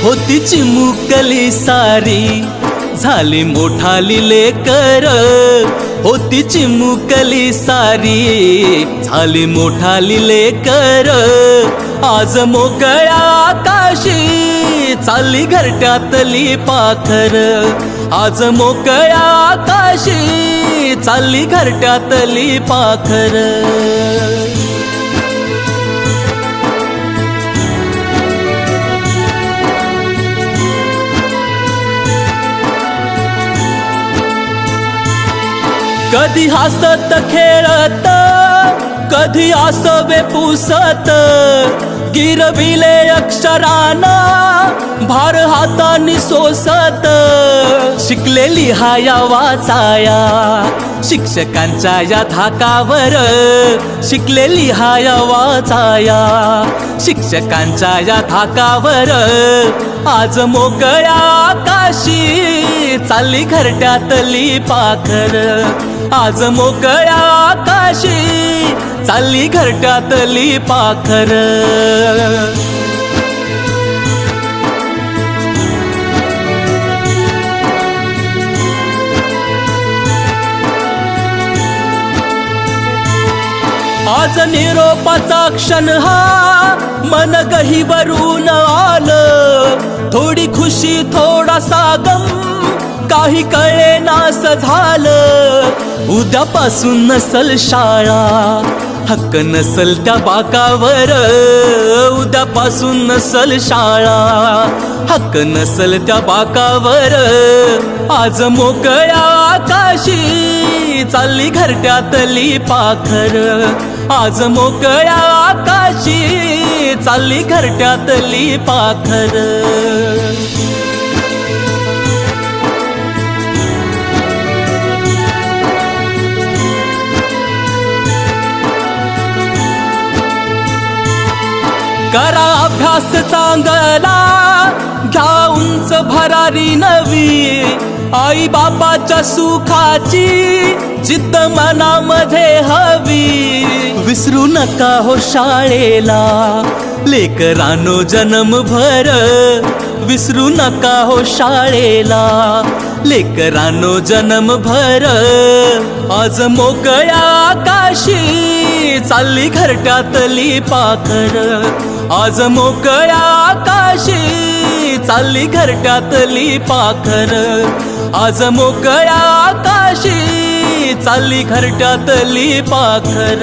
होती चिमुकली सारी झाली मोठाली लेकर, होती चिमुकली सारी झाली मोठाली लेकर, आज मोकळ्या आकाशी चालली घरट्यातली पाखर, आज मोकळ्या आकाशी चालली घरट्यातली पाखर. कधी हसत खेळत, कधी आसवे पुसत, गिरविले अक्षराना भार हातानी सोसत, शिकले लिहाया वाचाया शिक्षकांच्या या धाकावर, शिकले लिहाया वाचाया शिक्षकांच्या या धाकावर, आज मोकळ्या आकाशी चालली घरट्यातली पाखर, आज मोकळ्या आकाशी चालली घरट्यातली पाखर. आज निरोपाचा क्षण हा मन गहिवरून आलं, थोडी खुशी थोडासा गम काही कळे नास झालं, उद्यापासून नसल शाळा हक्क नसल त्या बाकावर, उद्यापासून नसल शाळा हक्क नसल त्या बाकावर, आज मोकळ्या आकाशी चालली घरट्यातली पाखर, आज मोकळ्या आकाशी चालली घरट्यातली पाखर. करा अभ्यास चांगला घ्या उंच भरारी नवी, आई बापाच्या सुखाची जिद्द मनामध्ये हवी, विसरू नका हो शाळेला लेकरांनो जन्मभर, विसरू नका हो शाळेला लेकरांनो जन्मभर, आज मोकळ्या आकाशी चालली घरट्यातली पाखर, आज मोकळ्या आकाशी चालली घरट्यातली पाखर, आज मोकळ्या आकाशी चालली घरट्यातली पाखर.